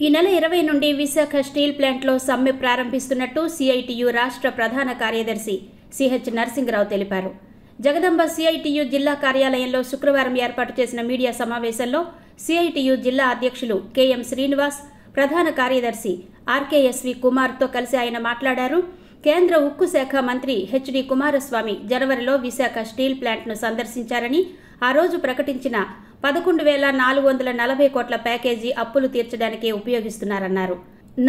ఈ నెల 20 నుండి విశాఖ స్టీల్ ప్లాంట్లో సమ్మె ప్రారంభిస్తున్నట్టు సిఐటియు రాష్ట్ర ప్రధాన కార్యదర్శి సిహెచ్ నరసింగరావు తెలిపారు. జగదంబ సిఐటియు జిల్లా కార్యాలయంలో శుక్రవారం ఏర్పాటు చేసిన మీడియా సమావేశంలో సిఐటియు జిల్లా అధ్యక్షులు కెఎం శ్రీనివాస్, ప్రధాన కార్యదర్శి ఆర్కేఎస్వి కుమార్తో కలిసి ఆయన మాట్లాడారు. కేంద్ర ఉక్కు శాఖ మంత్రి హెచ్డి కుమారస్వామి జనవరిలో విశాఖ స్టీల్ ప్లాంట్ను సందర్శించారని, ఆ రోజు ప్రకటించిన 11,440 కోట్ల ప్యాకేజీ అప్పులు తీర్చడానికే ఉపయోగిస్తున్నారన్నారు.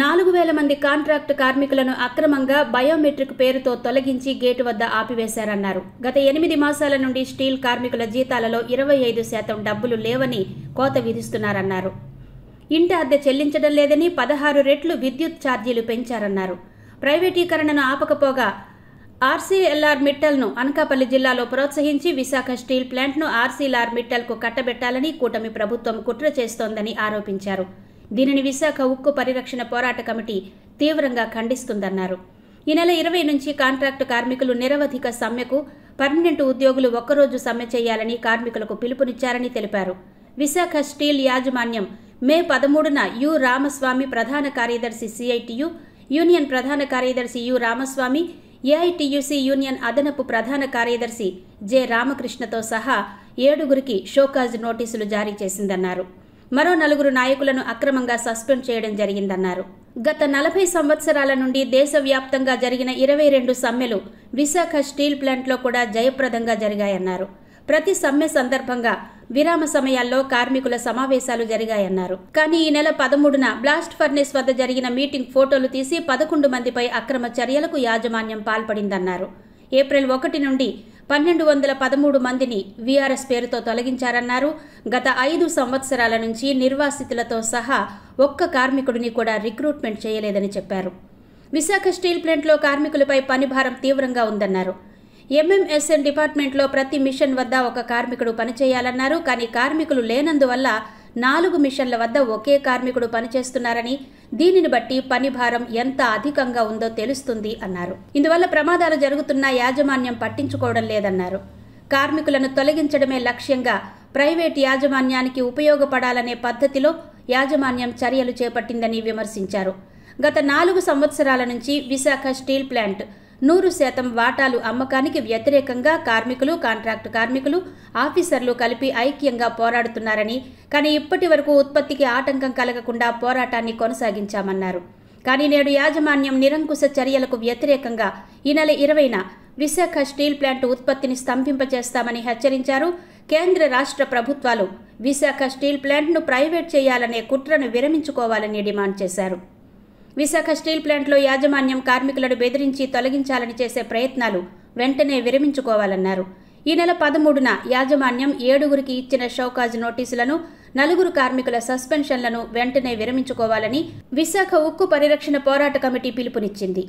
4,000 మంది కాంట్రాక్టు కార్మికులను అక్రమంగా బయోమెట్రిక్ పేరుతో తొలగించి గేటు వద్ద ఆపివేశారన్నారు. గత 8 మాసాల నుండి స్టీల్ కార్మికుల జీతాలలో 25% డబ్బులు లేవని కోత విధిస్తున్నారన్నారు. ఇంటి అద్దె చెల్లించడం లేదని 16 రెట్లు విద్యుత్ ఛార్జీలు పెంచారన్నారు. ప్రైవేటీకరణను ఆపకపోగా ఆర్సీఎల్ఆర్ మిట్టల్ను అనకాపల్లి జిల్లాలో ప్రోత్సహించి విశాఖ స్టీల్ ప్లాంట్ను ఆర్సీఎల్ఆర్ మిట్టల్కు కట్టబెట్టాలని కూటమి ప్రభుత్వం కుట్ర చేస్తోందని ఆరోపించారు. దీనిని విశాఖ ఉక్కు పరిరక్షణ పోరాట కమిటీ తీవ్రంగా ఖండిస్తుందన్నారు. ఈ నెల 20 నుంచి కాంట్రాక్టు కార్మికులు నిరవధిక సమ్మెకు, పర్మనెంట్ ఉద్యోగులు ఒక్కరోజు సమ్మె చేయాలని కార్మికులకు పిలుపునిచ్చారని తెలిపారు. విశాఖ స్టీల్ యాజమాన్యం మే 13న యు రామస్వామి, ప్రధాన కార్యదర్శి సిఐటియు యూనియన్ ప్రధాన కార్యదర్శి యు రామస్వామి, ఏఐటియుసి యూనియన్ అదనపు ప్రధాన కార్యదర్శి జె రామకృష్ణతో సహా 7గురికి షోకాజ్ నోటీసులు జారీ చేసిందన్నారు. మరో 4 నాయకులను అక్రమంగా సస్పెండ్ చేయడం జరిగిందన్నారు. గత 40 సంవత్సరాల నుండి దేశవ్యాప్తంగా జరిగిన 22 సమ్మెలు విశాఖ స్టీల్ ప్లాంట్లో కూడా జయప్రదంగా జరిగాయన్నారు. ప్రతి సమ్మె సందర్భంగా విరామ సమయాల్లో కార్మికుల సమావేశాలు జరిగాయన్నారు. కానీ ఈ నెల 13న బ్లాస్ట్ ఫర్నేస్ వద్ద జరిగిన మీటింగ్ ఫోటోలు తీసి 11 మందిపై అక్రమ చర్యలకు యాజమాన్యం పాల్పడిందన్నారు. ఏప్రిల్ 1 నుండి 1213 మందిని వీఆర్ఎస్ పేరుతో తొలగించారన్నారు. గత 5 సంవత్సరాల నుంచి నిర్వాసితులతో సహా ఒక్క కార్మికుడిని కూడా రిక్రూట్మెంట్ చేయలేదని చెప్పారు. విశాఖ స్టీల్ ప్లాంట్లో కార్మికులపై పనిభారం తీవ్రంగా ఉందన్నారు. ఎంఎంఎస్ఎన్ డిపార్ట్మెంట్లో ప్రతి మిషన్ వద్ద ఒక కార్మికుడు పనిచేయాలన్నారు. కానీ కార్మికులు లేనందువల్ల 4 మిషన్ల వద్ద ఒకే కార్మికుడు పనిచేస్తున్నారని, దీనిని బట్టి పనిభారం ఎంత అధికంగా ఉందో తెలుస్తుంది అన్నారు. ఇందువల్ల ప్రమాదాలు జరుగుతున్నా యాజమాన్యం పట్టించుకోవడం లేదన్నారు. కార్మికులను తొలగించడమే లక్ష్యంగా ప్రైవేట్ యాజమాన్యానికి ఉపయోగపడాలనే పద్ధతిలో యాజమాన్యం చర్యలు చేపట్టిందని విమర్శించారు. గత 4 సంవత్సరాల నుంచి విశాఖ స్టీల్ ప్లాంట్ 100% వాటాలు అమ్మకానికి వ్యతిరేకంగా కార్మికులు, కాంట్రాక్టు కార్మికులు, ఆఫీసర్లు కలిపి ఐక్యంగా పోరాడుతున్నారని, కానీ ఇప్పటి వరకు ఉత్పత్తికి ఆటంకం కలగకుండా పోరాటాన్ని కొనసాగించామన్నారు. కానీ నేడు యాజమాన్యం నిరంకుశ చర్యలకు వ్యతిరేకంగా ఈ నెల 20న విశాఖ స్టీల్ ప్లాంట్ ఉత్పత్తిని స్తంభింపచేస్తామని హెచ్చరించారు. కేంద్ర రాష్ట్ర ప్రభుత్వాలు విశాఖ స్టీల్ ప్లాంట్ను ప్రైవేట్ చేయాలనే కుట్రను విరమించుకోవాలని డిమాండ్ చేశారు. విశాఖ స్టీల్ ప్లాంట్లో యాజమాన్యం కార్మికులను బెదిరించి తొలగించాలని చేసే ప్రయత్నాలు వెంటనే విరమించుకోవాలన్నారు. ఈ నెల 13న యాజమాన్యం 7గురికి ఇచ్చిన షోకాజ్ నోటీసులను, 4 కార్మికుల సస్పెన్షన్లను వెంటనే విరమించుకోవాలని విశాఖ ఉక్కు పరిరక్షణ పోరాట కమిటీ పిలుపునిచ్చింది.